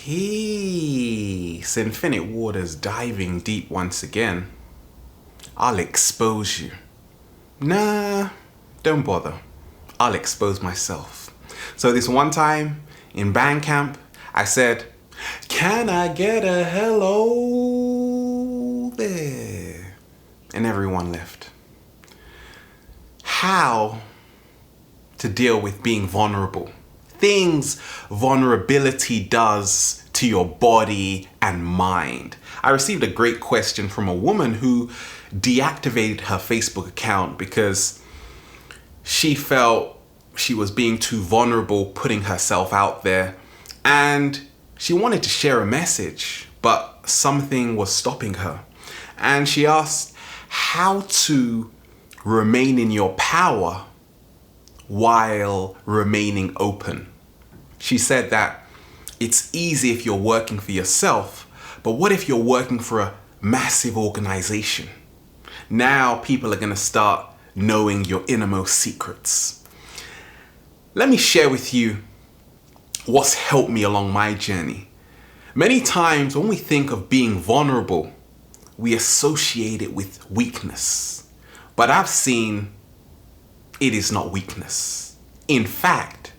Peace, infinite waters diving deep once again. I'll expose you. Nah, don't bother. I'll expose myself. So this one time in band camp, I said, "Can I get a hello there?" And everyone left. How to deal with being vulnerable. Things vulnerability does to your body and mind. I received a great question from a woman who deactivated her Facebook account because she felt she was being too vulnerable putting herself out there, and she wanted to share a message, but something was stopping her. And she asked how to remain in your power while remaining open. She said that it's easy if you're working for yourself, but what if you're working for a massive organization? Now people are going to start knowing your innermost secrets. Let me share with you what's helped me along my journey. Many times when we think of being vulnerable, we associate it with weakness. But I've seen it is not weakness. In fact,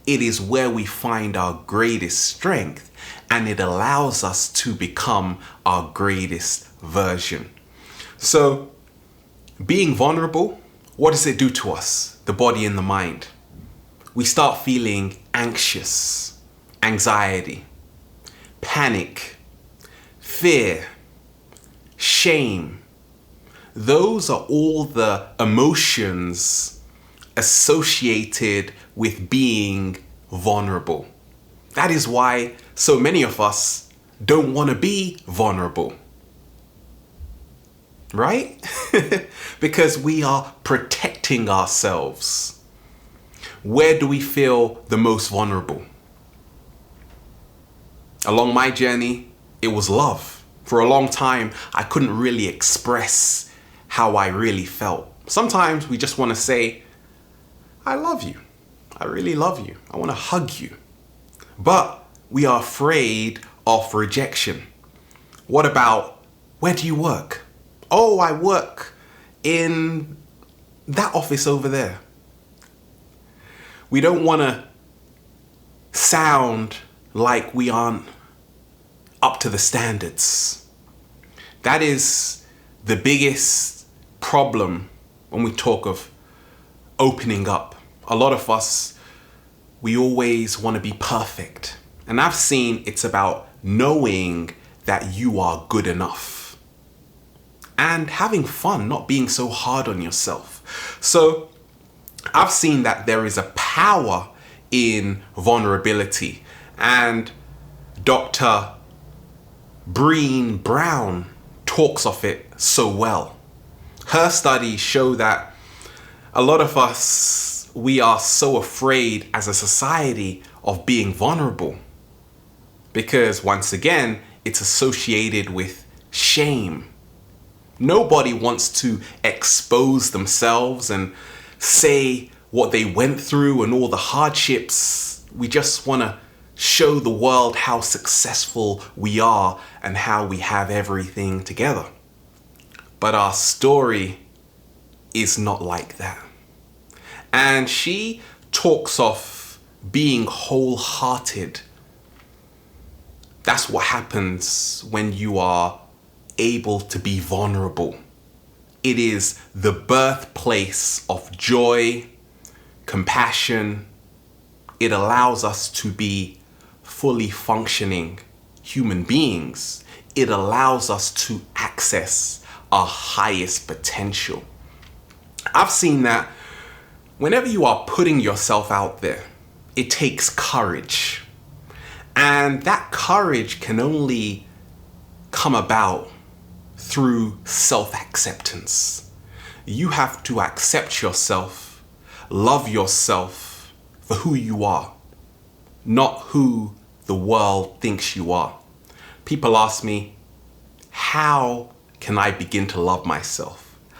it is where we find our greatest strength, and it allows us to become our greatest version. So, being vulnerable, what does it do to us? The body and the mind. We start feeling anxious, anxiety, panic, fear, shame. Those are all the emotions associated with being vulnerable. That is why so many of us don't want to be vulnerable. Right? Because we are protecting ourselves. Where do we feel the most vulnerable? Along my journey, it was love. For a long time, I couldn't really express how I really felt. Sometimes we just want to say, "I love you. I really love you. I want to hug you." But we are afraid of rejection. What about, where do you work? "Oh, I work in that office over there." We don't want to sound like we aren't up to the standards. That is the biggest problem when we talk of opening up. A lot of us, we always want to be perfect. And I've seen it's about knowing that you are good enough and having fun, not being so hard on yourself. So I've seen that there is a power in vulnerability, and Dr. Breen Brown talks of it so well. Her studies show that a lot of us, we are so afraid as a society of being vulnerable because, once again, it's associated with shame. Nobody wants to expose themselves and say what they went through and all the hardships. We just want to show the world how successful we are and how we have everything together. But our story is not like that. And she talks of being wholehearted. That's what happens when you are able to be vulnerable. It is the birthplace of joy, compassion. It allows us to be fully functioning human beings. It allows us to access our highest potential. I've seen that whenever you are putting yourself out there, it takes courage. And that courage can only come about through self-acceptance. You have to accept yourself, love yourself for who you are, not who the world thinks you are. People ask me, how can I begin to love myself?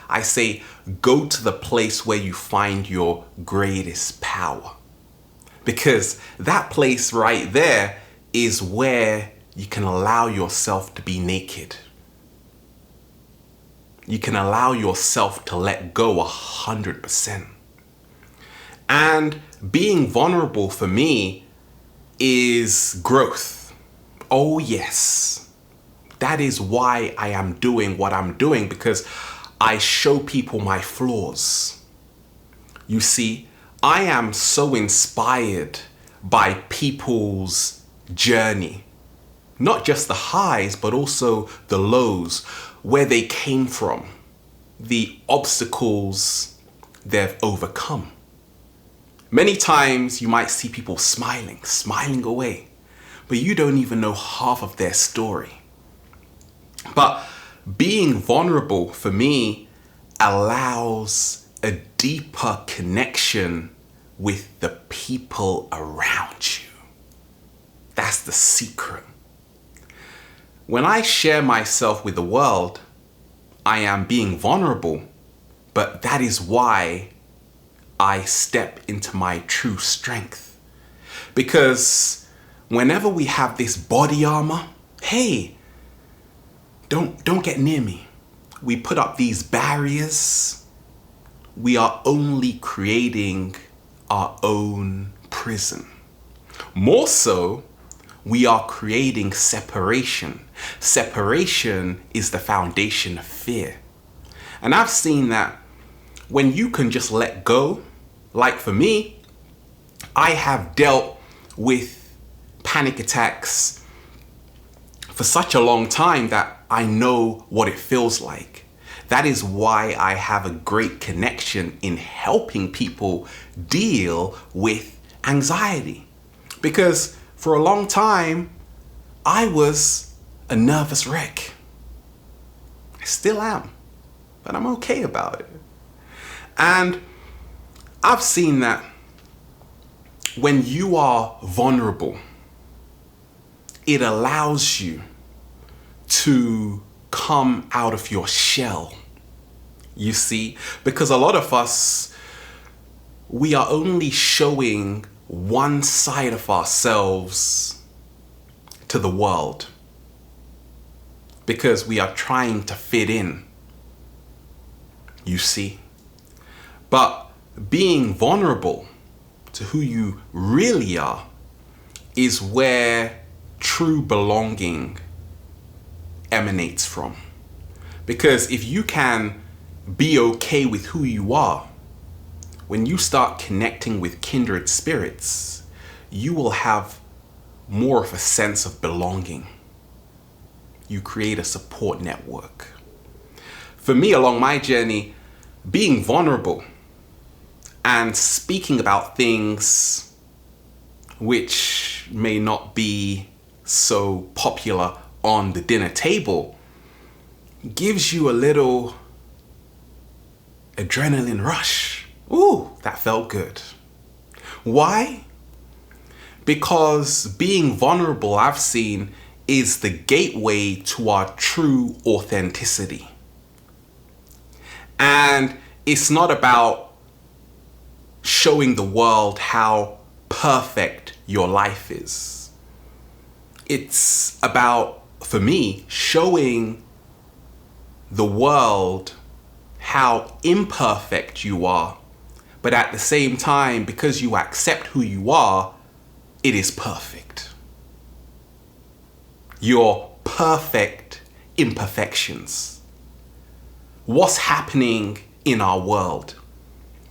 I say, go to the place where you find your greatest power. Because that place right there is where you can allow yourself to be naked. You can allow yourself to let go 100%. And being vulnerable for me is growth. Oh yes. That is why I am doing what I'm doing, because I show people my flaws. You see, I am so inspired by people's journey. Not just the highs, but also the lows, where they came from, the obstacles they've overcome. Many times you might see people smiling away, but you don't even know half of their story. But being vulnerable for me allows a deeper connection with the people around you. That's the secret. When I share myself with the world, I am being vulnerable, but that is why I step into my true strength. Because whenever we have this body armor, hey, don't get near me. We put up these barriers. We are only creating our own prison. More so, we are creating separation. Separation is the foundation of fear. And I've seen that when you can just let go, like for me, I have dealt with panic attacks for such a long time that I know what it feels like. That is why I have a great connection in helping people deal with anxiety. Because for a long time, I was a nervous wreck. I still am, but I'm okay about it. And I've seen that when you are vulnerable, it allows you to come out of your shell. You see, because a lot of us, we are only showing one side of ourselves to the world because we are trying to fit in. You see, but being vulnerable to who you really are is where true belonging emanates from. Because if you can be okay with who you are, when you start connecting with kindred spirits, you will have more of a sense of belonging. You create a support network. For me, along my journey, being vulnerable and speaking about things which may not be so popular on the dinner table gives you a little adrenaline rush. Ooh, that felt good. Why? Because being vulnerable, I've seen, is the gateway to our true authenticity. And it's not about showing the world how perfect your life is. It's about, for me, showing the world how imperfect you are, but at the same time, because you accept who you are, it is perfect. Your perfect imperfections. What's happening in our world?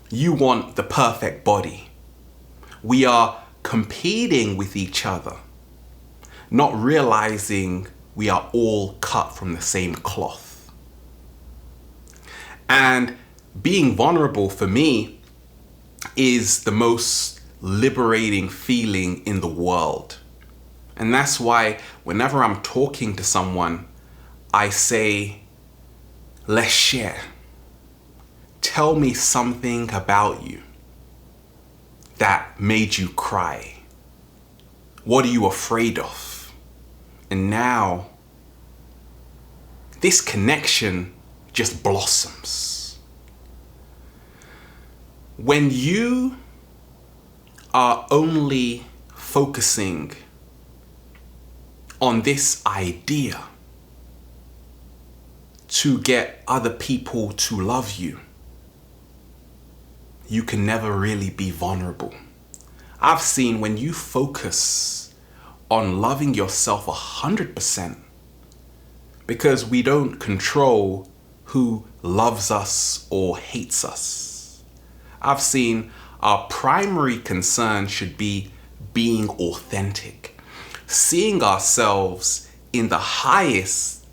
You want the perfect body. We are competing with each other, not realizing we are all cut from the same cloth. And being vulnerable for me is the most liberating feeling in the world. And that's why whenever I'm talking to someone, I say, let's share. Tell me something about you that made you cry. What are you afraid of? And now, this connection just blossoms. When you are only focusing on this idea to get other people to love you, you can never really be vulnerable. I've seen when you focus on loving yourself 100%, because we don't control who loves us or hates us. I've seen our primary concern should be being authentic, seeing ourselves in the highest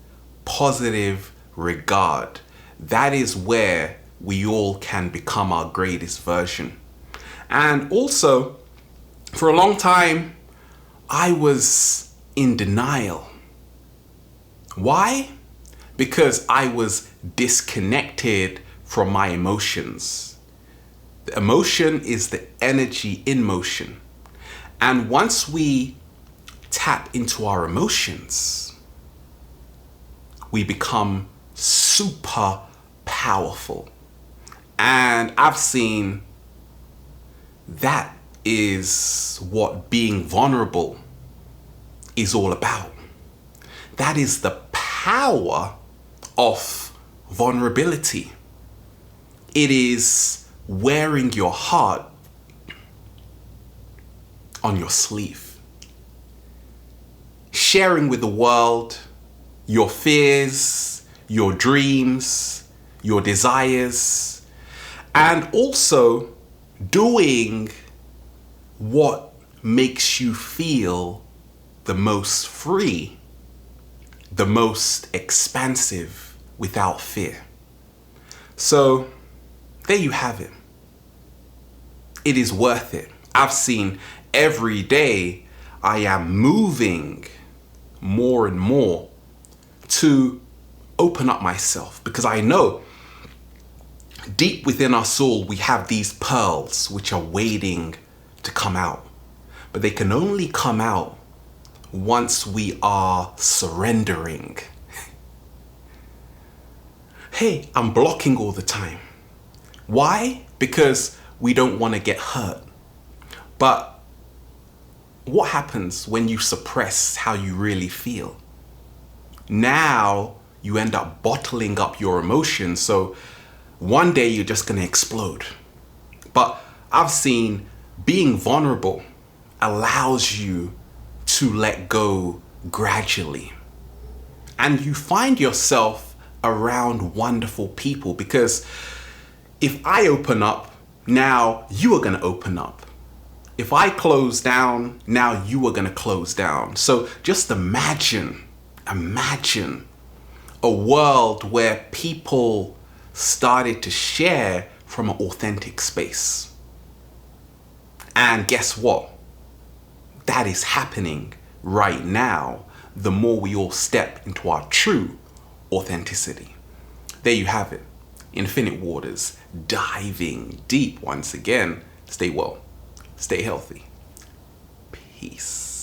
positive regard. That is where we all can become our greatest version. And also, for a long time, I was in denial. Why? Because I was disconnected from my emotions. The emotion is the energy in motion. And once we tap into our emotions, we become super powerful. And I've seen that is what being vulnerable is all about. That is the power of vulnerability. It is wearing your heart on your sleeve, sharing with the world your fears, your dreams, your desires, and also doing what makes you feel the most free, the most expansive, without fear. So there you have it. It is worth it. I've seen every day I am moving more and more to open up myself, because I know deep within our soul we have these pearls which are waiting to come out, but they can only come out once we are surrendering. Hey, I'm blocking all the time. Why? Because we don't want to get hurt. But what happens when you suppress how you really feel? Now you end up bottling up your emotions, so one day you're just going to explode. But I've seen being vulnerable allows you to let go gradually. And you find yourself around wonderful people, because if I open up, now you are going to open up. If I close down, now you are going to close down. So just imagine a world where people started to share from an authentic space. And guess what? That is happening right now, the more we all step into our true authenticity. There you have it. Infinite Waters, diving deep once again. Stay well, stay healthy. Peace.